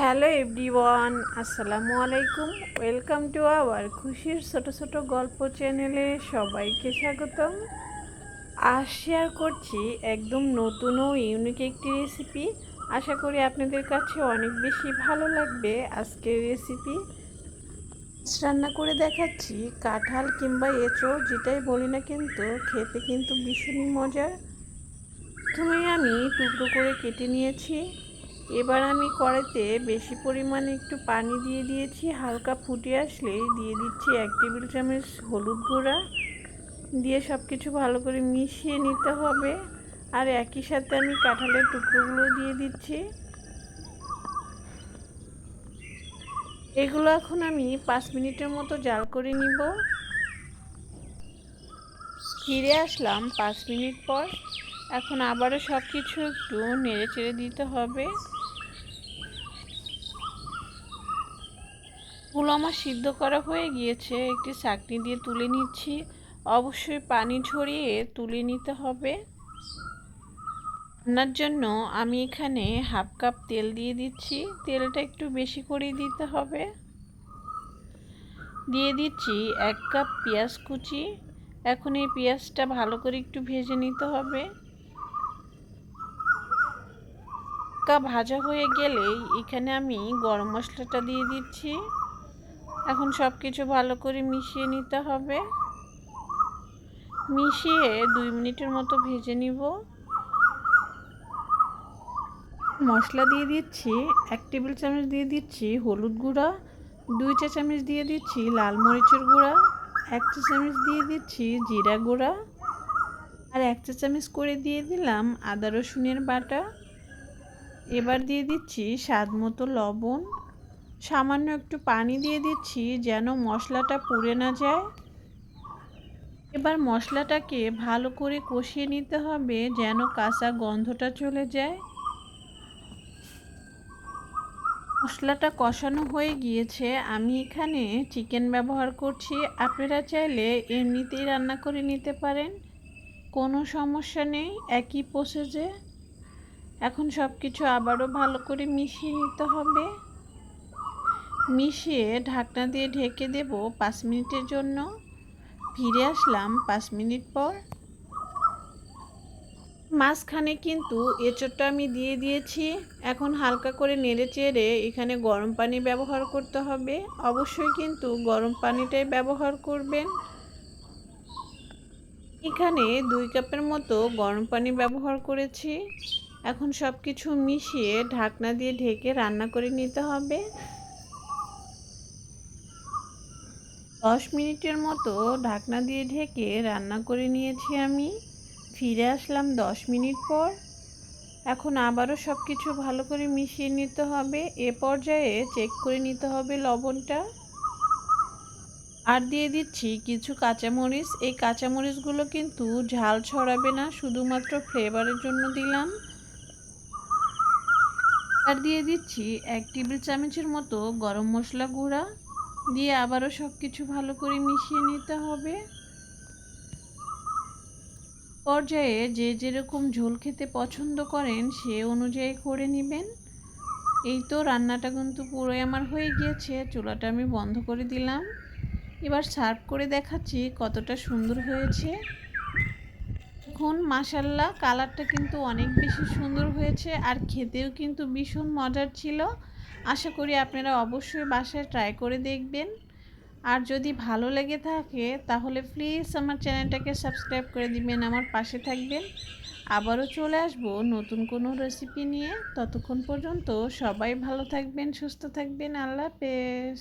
Hello everyone, আসসালামু আলাইকুম। Welcome to our খুশির ছোট ছোট গল্প চ্যানেলে সবাইকে স্বাগতম। আজ শেয়ার করছি একদম নতুন ও ইউনিক একটি রেসিপি। আশা করি আপনাদের কাছে অনেক বেশি ভালো লাগবে আজকের রেসিপি। রান্না করে দেখাচ্ছি কাঁঠাল কিংবা এঁচড়, যেটাই বলি না কিন্তু খেতে কিন্তু ভীষণই মজার। প্রথমেই আমি টুকরো করে কেটে নিয়েছি। এবার আমি কড়াইতে বেশি পরিমাণে একটু পানি দিয়ে দিয়েছি। হালকা ফুটে আসলেই দিয়ে দিচ্ছি 1 টেবিল চামচ হলুদ গুঁড়া, দিয়ে সব কিছু ভালো করে মিশিয়ে নিতে হবে। আর একই সাথে আমি কাঁঠালের টুকরোগুলো দিয়ে দিচ্ছি। এগুলো এখন আমি 5 মিনিটের মতো জাল করে নিব। ফিরে আসলাম 5 মিনিট পর। এখন আবারও সব কিছু একটু নেড়ে চেড়ে দিতে হবে। এগুলো আমার সিদ্ধ করা হয়ে গিয়েছে, একটি ছাঁকনি দিয়ে তুলে নিচ্ছি। অবশ্যই পানি ঝরিয়ে তুলে নিতে হবে। রান্নার জন্য আমি এখানে হাফ কাপ তেল দিয়ে দিচ্ছি। তেলটা একটু বেশি করে দিতে হবে। দিয়ে দিচ্ছি 1 কাপ পেঁয়াজ কুচি। এখন এই পেঁয়াজটা ভালো করে একটু ভেজে নিতে হবে। ভাজা হয়ে গেলেই এখানে আমি গরম মশলাটা দিয়ে দিচ্ছি। এখন সব কিছু ভালো করে মিশিয়ে নিতে হবে। মিশিয়ে 2 মিনিটের মতো ভেজে নিব। মশলা দিয়ে দিচ্ছি 1 টেবিল চামচ দিয়ে দিচ্ছি হলুদ গুঁড়া, 2 চা চামচ দিয়ে দিচ্ছি লাল মরিচের গুঁড়া, 1 চা চামচ দিয়ে দিচ্ছি জিরা গুঁড়া, আর 1 চা চামচ করে দিয়ে দিলাম আদা রসুনের বাটা। এবার দিয়ে দিচ্ছি স্বাদ মতো লবণ। সামান্য একটু পানি দিয়ে দিচ্ছি যেন মশলাটা পুড়ে না যায়। এবার মশলাটাকে ভালো করে কষিয়ে নিতে হবে যেন কাঁচা গন্ধটা চলে যায়। মশলাটা কষানো হয়ে গিয়েছে। আমি এখানে চিকেন ব্যবহার করছি। আপনারা চাইলে এমনিতেই রান্না করে নিতে পারেন, কোনো সমস্যা নেই, একই প্রসেসে। এখন সব কিছু আবারও ভালো করে মিশিয়ে নিতে হবে। মিশিয়ে ঢাকনা দিয়ে ঢেকে দেব 5 মিনিটের জন্য। ফিরে আসলাম 5 মিনিট পর। মাঝখানে কিন্তু এঁচোড়টা আমি দিয়ে দিয়েছি। এখন হালকা করে নেড়ে চেড়ে এখানে গরম পানি ব্যবহার করতে হবে। অবশ্যই কিন্তু গরম পানিটাই ব্যবহার করবেন। এখানে 2 কাপের মতো গরম পানি ব্যবহার করেছি। এখন সব কিছু মিশিয়ে ঢাকনা দিয়ে ঢেকে রান্না করে নিতে হবে। 10 মিনিটের মতো ঢাকনা দিয়ে ঢেকে রান্না করে নিয়েছি আমি। ফিরে আসলাম 10 মিনিট পর। এখন আবারও সব কিছু ভালো করে মিশিয়ে নিতে হবে। এ পর্যায়ে চেক করে নিতে হবে লবণটা। আর দিয়ে দিচ্ছি কিছু কাঁচামরিচ। এই কাঁচামরিচগুলো কিন্তু ঝাল ছড়াবে না, শুধুমাত্র ফ্লেভারের জন্য দিলাম। আর দিয়ে দিচ্ছি 1 টেবিল চামচের মতো গরম মশলা গুঁড়া। দিয়ে আবারও সব কিছু ভালো করে মিশিয়ে নিতে হবে। পর্যায়ে যে যেরকম ঝোল খেতে পছন্দ করেন সে অনুযায়ী করে নেবেন। এই তো রান্নাটা কিন্তু পুরোই আমার হয়ে গিয়েছে। চুলাটা আমি বন্ধ করে দিলাম। এবার সার্ভ করে দেখাচ্ছি কতটা সুন্দর হয়েছে। এখন মাশাআল্লাহ, কালারটা কিন্তু অনেক বেশি সুন্দর হয়েছে আর খেতেও কিন্তু ভীষণ মজার ছিল। আশা করি আপনারা অবশ্যই বাসায় ট্রাই করে দেখবেন। আর যদি ভালো লেগে থাকে তাহলে প্লিজ আমার চ্যানেলটাকে সাবস্ক্রাইব করে দিবেন, আমার পাশে থাকবেন। আবারও চলে আসব নতুন কোনো রেসিপি নিয়ে। ততক্ষণ পর্যন্ত সবাই ভালো থাকবেন, সুস্থ থাকবেন। আল্লাহ হাফেজ।